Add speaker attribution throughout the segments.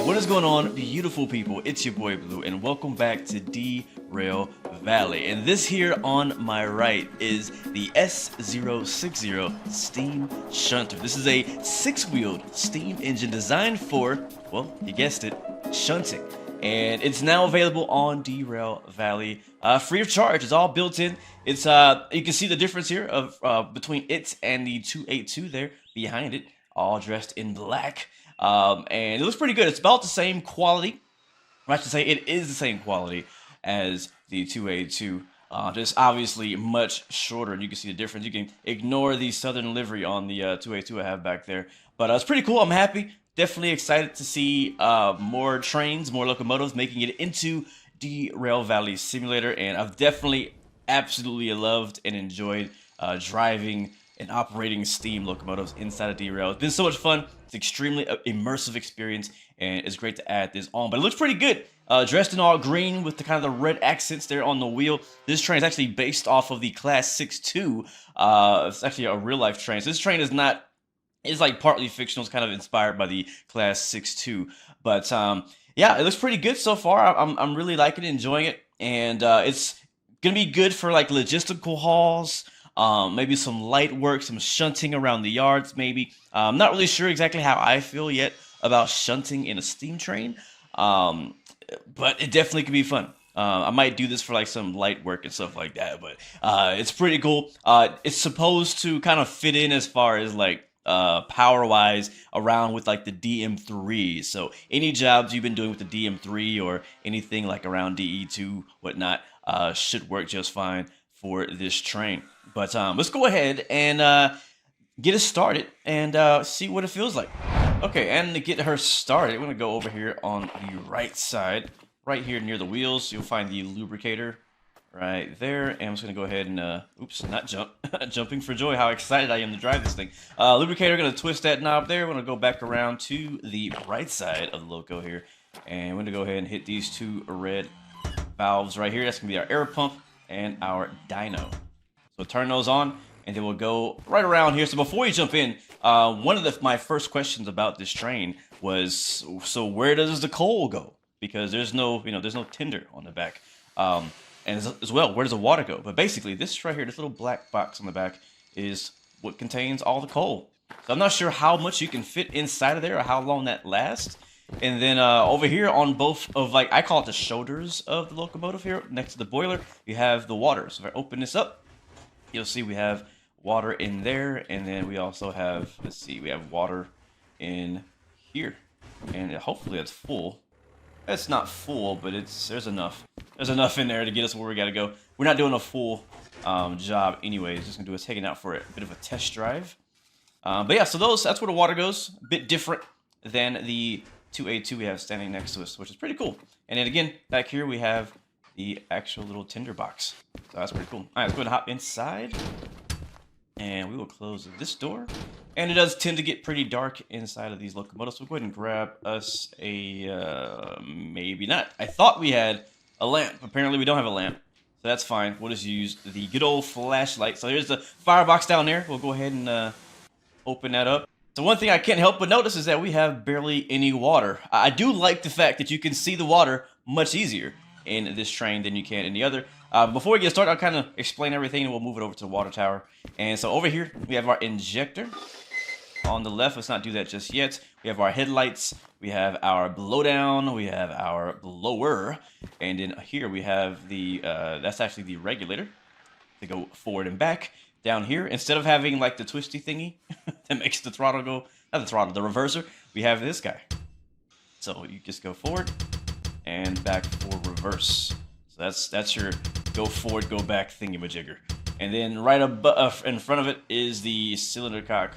Speaker 1: What is going on, beautiful people? It's your boy Blue, and welcome back to Derail Valley. And this here on my right is the S060 Steam Shunter. This is a six-wheeled steam engine designed for, well, you guessed it, shunting. And it's now available on Derail Valley, free of charge. It's all built in. It's you can see the difference here of between it and the 282 there behind it, all dressed in black. And it looks pretty good. It's about the same quality. I should say it is the same quality as the 282. Just obviously much shorter, and you can see the difference. You can ignore the southern livery on the 282 I have back there. But it's pretty cool. I'm happy. Definitely excited to see more trains, more locomotives making it into Derail Valley Simulator. And I've definitely absolutely loved and enjoyed driving and operating steam locomotives inside of Derail. It's been so much fun. It's extremely immersive experience, and it's great to add this on. But it looks pretty good. Dressed in all green with the kind of the red accents there on the wheel. This train is actually based off of the Class 6-2. It's actually a real life train. So this train is not. It's like partly fictional. It's kind of inspired by the Class 6-2. But yeah, it looks pretty good so far. I'm really liking it, enjoying it, and it's gonna be good for like logistical hauls. Maybe some light work, some shunting around the yards, maybe. I'm not really sure exactly how I feel yet about shunting in a steam train, but it definitely could be fun. I might do this for like some light work and stuff like that, but it's pretty cool. It's supposed to kind of fit in as far as like power-wise around with like the DM3. So any jobs you've been doing with the DM3 or anything like around DE2, whatnot, should work just fine for this train. But let's go ahead and get it started and see what it feels like. Okay, and to get her started, we're going to go over here on the right side. Right here near the wheels, you'll find the lubricator right there. And I'm just going to go ahead and, oops, not jump. Jumping for joy, how excited I am to drive this thing. Lubricator, going to twist that knob there. We're going to go back around to the right side of the loco here. And we're going to go ahead and hit these two red valves right here. That's going to be our air pump and our dyno. So turn those on, and then we'll go right around here. So before we jump in, one of my first questions about this train was, so where does the coal go? Because there's no, there's no tender on the back. And as well, where does the water go? But basically, this right here, this little black box on the back is what contains all the coal. So I'm not sure how much you can fit inside of there or how long that lasts. And then over here on both of, like, I call it the shoulders of the locomotive here, next to the boiler, you have the water. So if I open this up, you'll see we have water in there, and then we also have, let's see, we have water in here. And hopefully that's full. It's not full, but there's enough. There's enough in there to get us where we gotta go. We're not doing a full job anyways. Just gonna do is taking out for a bit of a test drive. But yeah, so that's where the water goes. A bit different than the 282 we have standing next to us, which is pretty cool. And then again, back here we have the actual little tinder box. So that's pretty cool. All right, let's go ahead and hop inside. And we will close this door. And it does tend to get pretty dark inside of these locomotives. So we'll go ahead and grab us a, maybe not. I thought we had a lamp. Apparently we don't have a lamp. So that's fine. We'll just use the good old flashlight. So here's the firebox down there. We'll go ahead and open that up. So one thing I can't help but notice is that we have barely any water. I do like the fact that you can see the water much easier in this train than you can in the other. Before we get started, I'll kind of explain everything and we'll move it over to the water tower. And so over here, we have our injector. On the left, let's not do that just yet. We have our headlights, we have our blowdown, we have our blower, and then here we have the, that's actually the regulator to go forward and back. Down here, instead of having like the twisty thingy that makes the throttle go, not the throttle, the reverser, we have this guy. So you just go forward and back for reverse. So that's your go forward, go back thingy-majigger. And then right above, in front of it is the cylinder cock.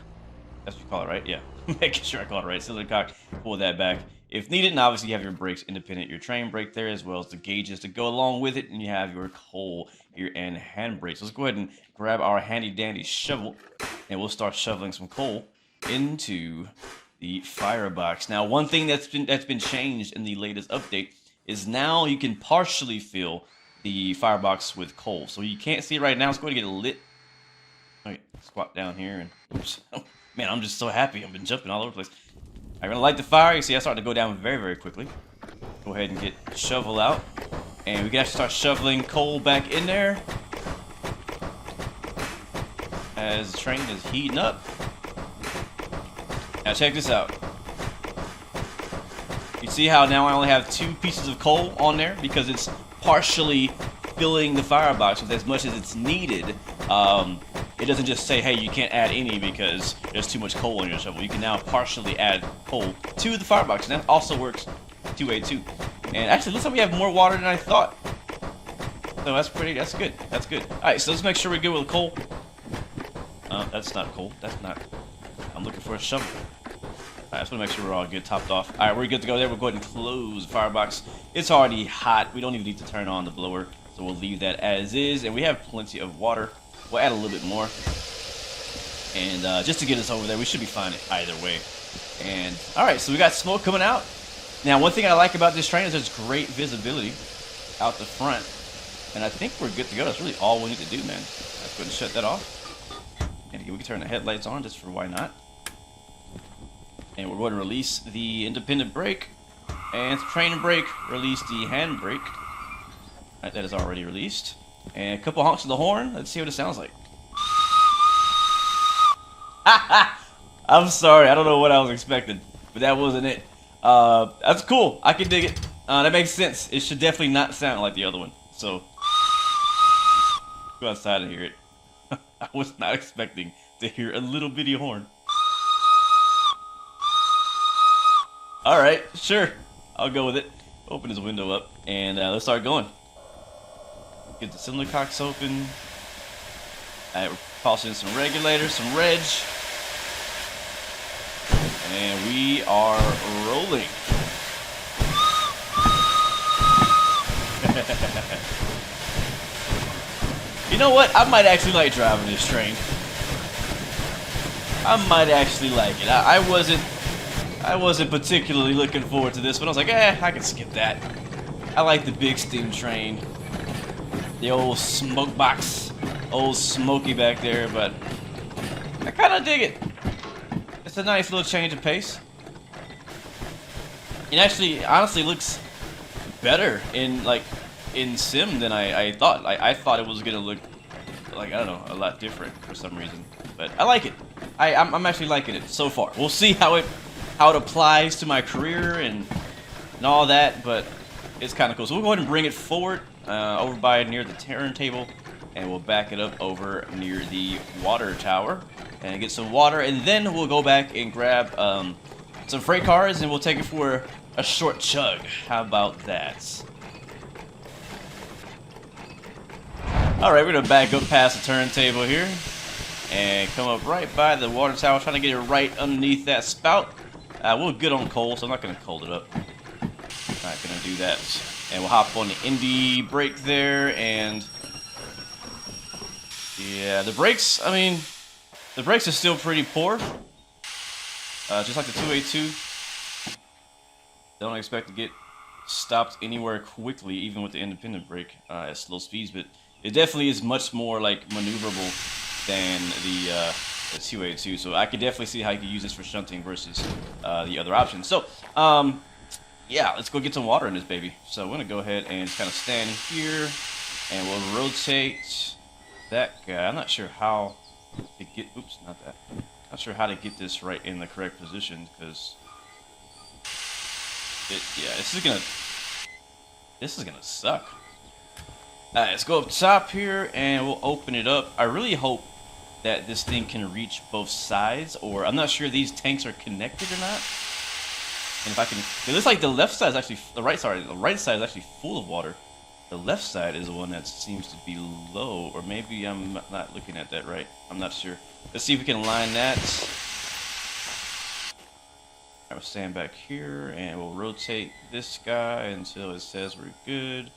Speaker 1: That's what you call it, right? Yeah, making sure I call it right. Cylinder cock, pull that back if needed. And obviously you have your brakes independent, your train brake there, as well as the gauges to go along with it. And you have your coal here and hand brakes. Let's go ahead and grab our handy dandy shovel, and we'll start shoveling some coal into the firebox. Now, one thing that's been changed in the latest update is now you can partially fill the firebox with coal. So you can't see it right now. Let's go ahead and get it lit. All right, squat down here and oops. Oh, man, I'm just so happy. I've been jumping all over the place. I'm gonna light the fire. You see, I started to go down very, very quickly. Go ahead and get shovel out, and we can actually start shoveling coal back in there as the train is heating up. Now check this out. You see how now I only have 2 pieces of coal on there because it's partially filling the firebox with as much as it's needed. It doesn't just say, hey, you can't add any because there's too much coal on your shovel. You can now partially add coal to the firebox, and that also works 2A too. And actually, looks like we have more water than I thought. So that's good. That's good. Alright, so let's make sure we're good with coal. That's not coal. That's not. I'm looking for a shovel. Alright, I just want to make sure we're all good, topped off. Alright, we're good to go there. We'll go ahead and close the firebox. It's already hot. We don't even need to turn on the blower. So we'll leave that as is. And we have plenty of water. We'll add a little bit more. And just to get us over there, we should be fine either way. And alright, so we got smoke coming out. Now, one thing I like about this train is there's great visibility out the front. And I think we're good to go. That's really all we need to do, man. Let's go ahead and shut that off. And we can turn the headlights on just for why not. And we're going to release the independent brake. And train brake, release the handbrake. Alright, that is already released. And a couple honks of the horn. Let's see what it sounds like. I'm sorry, I don't know what I was expecting, but that wasn't it. That's cool. I can dig it. That makes sense. It should definitely not sound like the other one. So, go outside and hear it. I was not expecting to hear a little bitty horn. Alright, sure. I'll go with it. Open this window up, and let's start going. Get the cylinder cocks open. Alright, we're tossing in some regulators, some reg. And we are rolling. You know what? I might actually like driving this train. I might actually like it. I wasn't particularly looking forward to this, but I was like, I can skip that. I like the big steam train. The old smoke box. Old smoky back there, but I kind of dig it. It's a nice little change of pace. It actually, honestly, looks better in sim than I thought. I thought it was gonna look like, I don't know, a lot different for some reason. But I like it. I'm actually liking it so far. We'll see how it applies to my career and all that, but it's kind of cool. So we'll go ahead and bring it forward over by near the turntable, and we'll back it up over near the water tower and get some water, and then we'll go back and grab some freight cars, and we'll take it for a short chug. How about that? Alright, we're gonna back up past the turntable here and come up right by the water tower, trying to get it right underneath that spout. We're good on coal, so I'm not gonna cold it up. Not gonna do that. And we'll hop on the indie brake there, and yeah, the brakes, I mean, the brakes are still pretty poor. Just like the 2A2. Don't expect to get stopped anywhere quickly, even with the independent brake at slow speeds, but it definitely is much more like maneuverable than the 2A2. So I could definitely see how you could use this for shunting versus the other options. So, yeah, let's go get some water in this baby. So we're gonna go ahead and just kind of stand here, and we'll rotate that guy. I'm not sure how to get, oops, not that. Not sure how to get this right in the correct position, because yeah, this is gonna suck. Alright, let's go up top here, and we'll open it up. I really hope that this thing can reach both sides, or I'm not sure if these tanks are connected or not. And if I can, it looks like the left side is actually, the right side is actually full of water. The left side is the one that seems to be low, or maybe I'm not looking at that right. I'm not sure. Let's see if we can line that. I will stand back here, and we'll rotate this guy until it says we're good.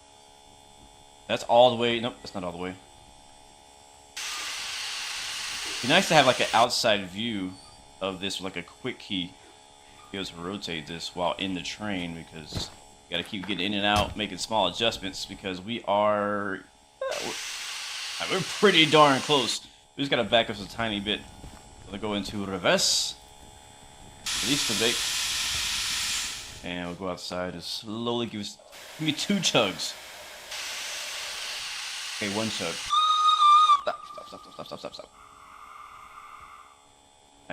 Speaker 1: That's all the way. Nope, that's not all the way. It'd be nice to have like an outside view of this, like a quick key. Be able to rotate this while in the train, because you gotta keep getting in and out, making small adjustments, because we're pretty darn close. We just gotta back up a tiny bit. We'll go into reverse. Release the brake. And we'll go outside and slowly give me 2 chugs. Okay, 1 chug. Stop.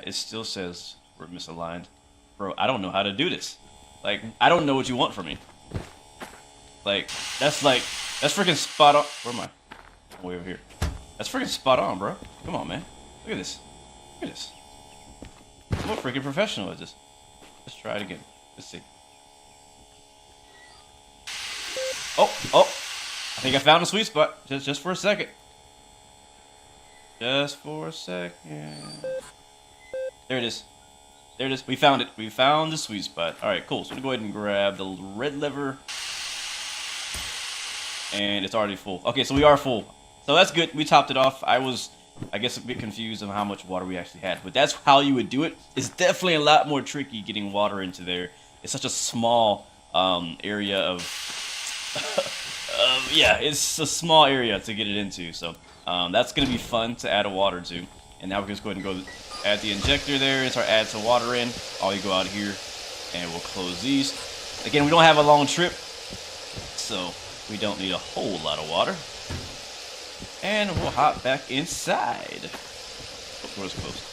Speaker 1: It still says we're misaligned. Bro, I don't know how to do this. Like, I don't know what you want from me. Like, that's freaking spot on. Where am I? I'm way over here. That's freaking spot on, bro. Come on, man. Look at this. Look at this. I'm a freaking professional at this. Let's try it again. Let's see. Oh. I think I found a sweet spot. Just for a second. Just for a second. There it is. There it is. We found it. We found the sweet spot. Alright, cool. So we're going to go ahead and grab the red lever. And it's already full. Okay, so we are full. So that's good. We topped it off. I was, I guess, a bit confused on how much water we actually had. But that's how you would do it. It's definitely a lot more tricky getting water into there. It's such a small area of... yeah, it's a small area to get it into. So that's going to be fun to add a water to. And now we're just going to go add the injector there and start adding some water in. All you go out here and we'll close these. Again, we don't have a long trip, so we don't need a whole lot of water. And we'll hop back inside. Oh, door's closed.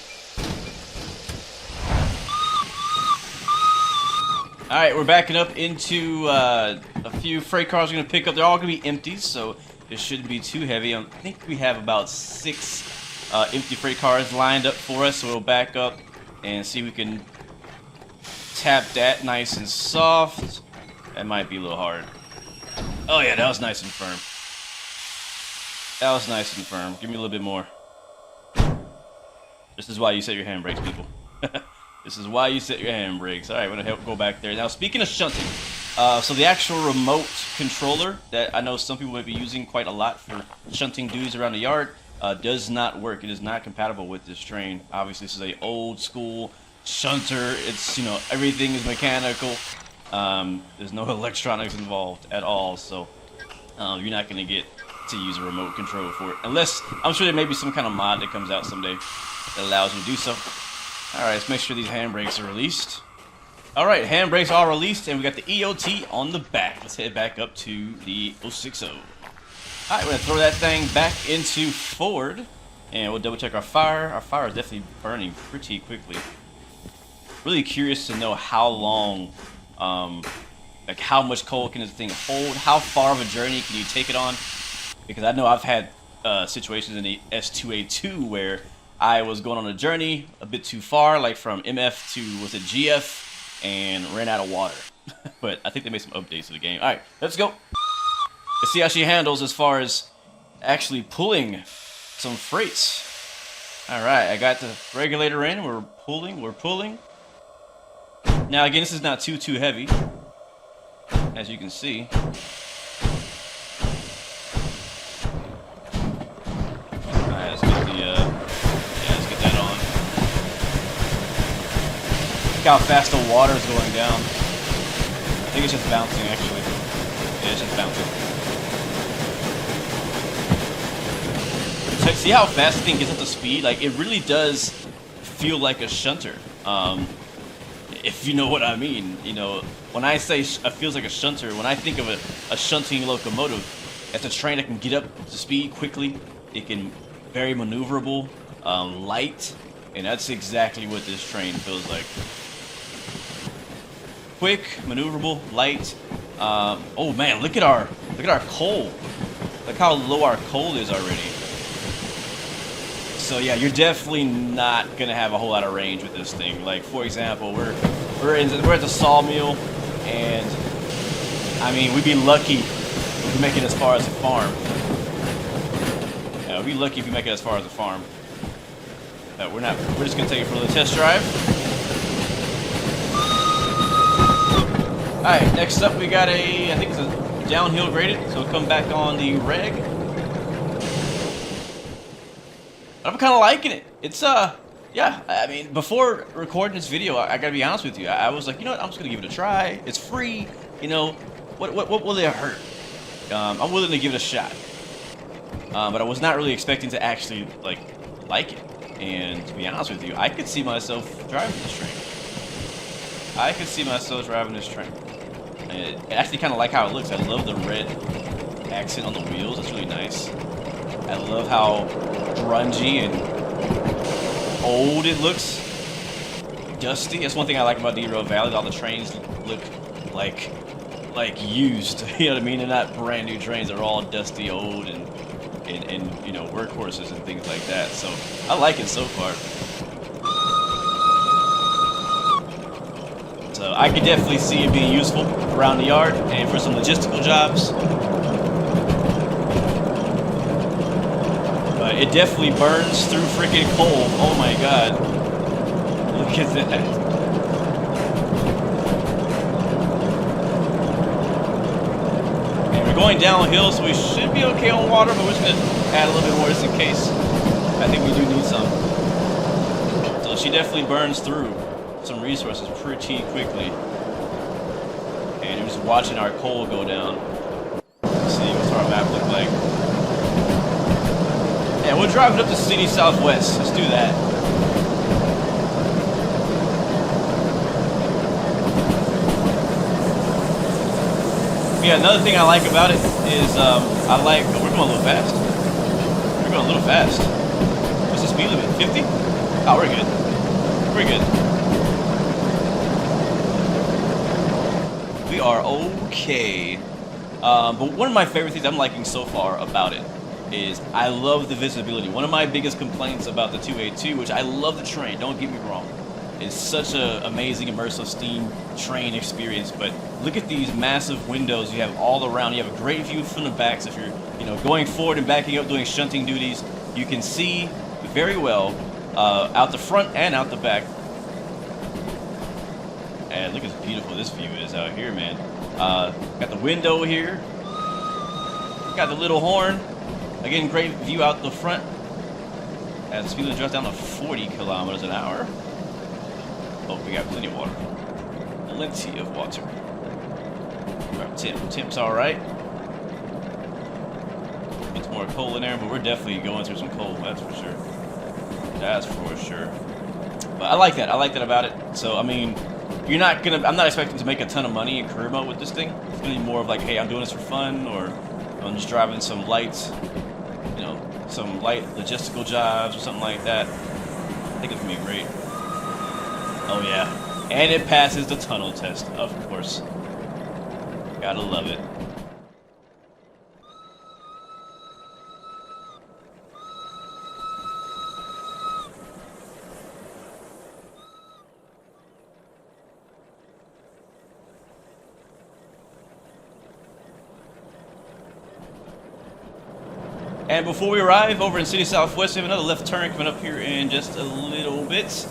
Speaker 1: Alright, we're backing up into a few freight cars we're going to pick up. They're all going to be empty, so it shouldn't be too heavy. I think we have about 6 empty freight cars lined up for us, so we'll back up and see if we can tap that nice and soft. That might be a little hard. Oh yeah, that was nice and firm. That was nice and firm. Give me a little bit more. This is why you set your handbrakes, people. This is why you set your handbrakes. Alright, we're gonna go back there. Now, speaking of shunting, so the actual remote controller that I know some people might be using quite a lot for shunting dudes around the yard does not work. It is not compatible with this train. Obviously, this is a old school shunter. It's, you know, everything is mechanical. There's no electronics involved at all, so you're not gonna get to use a remote control for it. Unless, I'm sure there may be some kind of mod that comes out someday that allows you to do so. Alright, let's make sure these handbrakes are released. Alright, handbrakes are released, and we got the EOT on the back. Let's head back up to the 060. Alright, we're going to throw that thing back into forward, and we'll double check our fire. Our fire is definitely burning pretty quickly. Really curious to know how long, like how much coal can this thing hold? How far of a journey can you take it on? Because I know I've had situations in the S2A2 where I was going on a journey a bit too far, like from MF to, was it GF, and ran out of water. But I think they made some updates to the game. Alright, let's go. Let's see how she handles as far as actually pulling some freights. Alright, I got the regulator in. We're pulling. Now again, this is not too heavy, as you can see. Alright, let's get the let's get that on. Look how fast the water is going down. I think it's just bouncing, actually. Yeah, it's just bouncing. See how fast the thing gets up to speed? Like, it really does feel like a shunter. If you know what I mean. You know, when I say it feels like a shunter, when I think of a shunting locomotive, it's a train that can get up to speed quickly. It can very maneuverable, light, and that's exactly what this train feels like. Quick, maneuverable, light. Oh man, look at our coal. Look how low our coal is already. So yeah, you're definitely not gonna have a whole lot of range with this thing. Like, for example, we're at the sawmill, and I mean, we'd be lucky if we make it as far as the farm. Yeah, we'd be lucky if we make it as far as the farm. We're not. We're just gonna take it for a little test drive. All right, next up we got I think it's a downhill graded, so we'll come back on the reg. I'm kind of liking it. It's yeah. I mean, before recording this video, I gotta be honest with you. I was like, you know what? I'm just gonna give it a try. It's free. You know, what will it hurt? I'm willing to give it a shot. But I was not really expecting to actually like it. And to be honest with you, I could see myself driving this train. I could see myself driving this train. And I actually kind of like how it looks. I love the red accent on the wheels. It's really nice. I love how grungy and old it looks. Dusty. That's one thing I like about Derail Valley. All the trains look like used. You know what I mean? They're not brand new trains. They're all dusty, old, and you know, workhorses and things like that. So I like it so far. So I could definitely see it being useful around the yard and for some logistical jobs. But it definitely burns through freaking coal. Oh my god. Look at that. And we're going downhill, so we should be okay on water, but we're just gonna add a little bit more just in case. I think we do need some. So she definitely burns through some resources pretty quickly. And we're just watching our coal go down. Let's see what's our map look like. Yeah, we're driving up to City Southwest. Let's do that. Yeah, another thing I like about it is we're going a little fast. We're going a little fast. What's the speed limit? 50? Oh, we're good. We're good. We are okay. But one of my favorite things I'm liking so far about it is I love the visibility. One of my biggest complaints about the 282, which I love the train, don't get me wrong. It's such an amazing immersive steam train experience, but look at these massive windows you have all around. You have a great view from the back, so if you're going forward and backing up doing shunting duties, you can see very well out the front and out the back. And look how beautiful this view is out here, man. Got the window here. Got the little horn. Again, great view out the front. As the speed limit drops down to 40 kilometers an hour. Oh, we got plenty of water. Plenty of water. Temp's alright. Gets more coal in there, but we're definitely going through some coal, that's for sure. That's for sure. But I like that. I like that about it. So, I mean, I'm not expecting to make a ton of money in career mode with this thing. It's gonna be more of like, hey, I'm doing this for fun, or I'm just driving some light, some light logistical jobs or something like that. I think it's gonna be great. Oh yeah, and it passes the tunnel test, of course. Gotta love it. And before we arrive over in City Southwest, we have another left turn coming up here in just a little bit.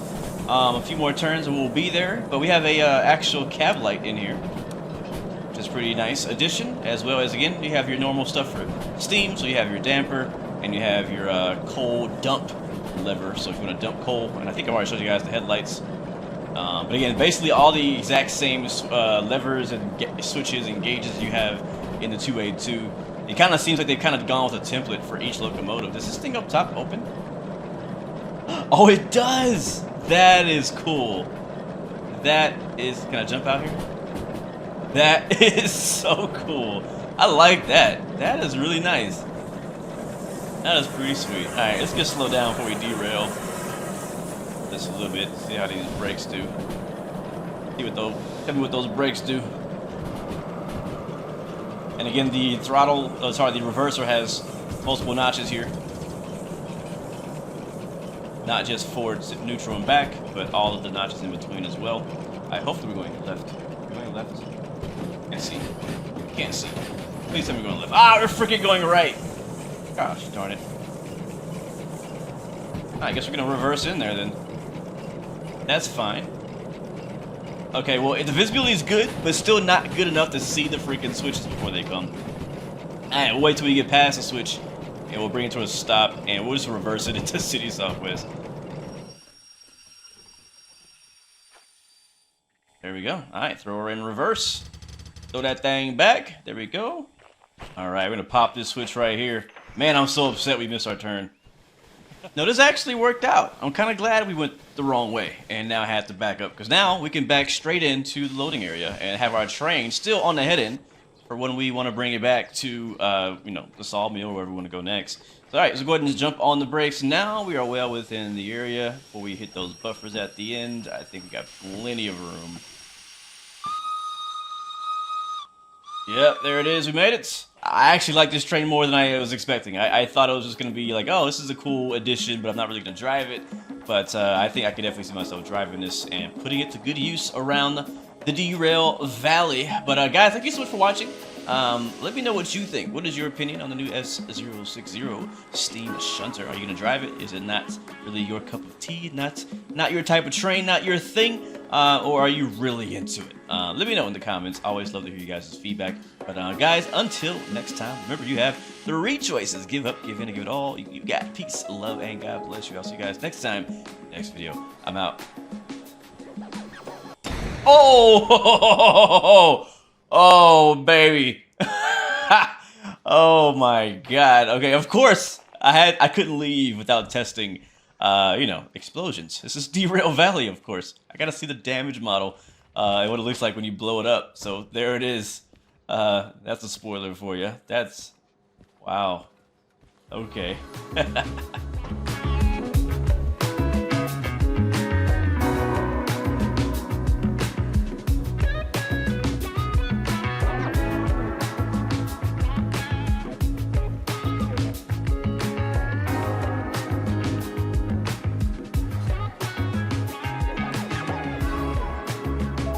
Speaker 1: A few more turns and we'll be there. But we have a actual cab light in here, which is a pretty nice addition. As well as, again, you have your normal stuff for steam. So you have your damper and you have your coal dump lever. So if you want to dump coal, and I think I've already showed you guys the headlights. But again, basically all the exact same levers and switches and gauges you have in the 282. It kind of seems like they've kind of gone with a template for each locomotive. Does this thing up top open? Oh, it does! That is cool. That is... Can I jump out here? That is so cool. I like that. That is really nice. That is pretty sweet. Alright, let's just slow down before we derail. Just a little bit. See how these brakes do. See what those... Tell me what those brakes do. And again, the throttle, the reverser has multiple notches here. Not just forward, neutral, and back, but all of the notches in between as well. Alright, hopefully we're going left. We're going left? Can't see. Can't see. Please tell me we're going left. Ah, we're freaking going right! Gosh, darn it. I guess we're going to reverse in there then. That's fine. Okay, well, the visibility is good, but still not good enough to see the freaking switches before they come. Alright, we'll wait till we get past the switch, and we'll bring it to a stop, and we'll just reverse it into City Southwest. There we go. Alright, throw her in reverse. Throw that thing back. There we go. Alright, we're going to pop this switch right here. Man, I'm so upset we missed our turn. No, this actually worked out. I'm kind of glad we went the wrong way and now have to back up, because now we can back straight into the loading area and have our train still on the head end for when we want to bring it back to, you know, the sawmill or wherever we want to go next. So, all right, so go ahead and jump on the brakes. Now we are well within the area before we hit those buffers at the end. I think we got plenty of room. Yep, there it is. We made it. I actually like this train more than I was expecting. I thought it was just going to be like, oh, this is a cool addition, but I'm not really going to drive it. But I think I could definitely see myself driving this and putting it to good use around the Derail Valley. But guys, thank you so much for watching. Let me know what you think. What is your opinion on the new S060 Steam Shunter? Are you going to drive it? Is it not really your cup of tea? Not your type of train? Not your thing? Or are you really into it? Let me know in the comments. I always love to hear you guys' feedback. But guys, until next time, remember you have 3 choices. Give up, give in, and give it all. You got peace, love, and God bless you. I'll see you guys next time. Next video. I'm out. Oh! Oh, baby. Oh my God. Okay, of course I couldn't leave without testing you know, explosions. This is Derail Valley, of course. I gotta see the damage model and what it looks like when you blow it up. So there it is. That's a spoiler for you. That's wow. Okay.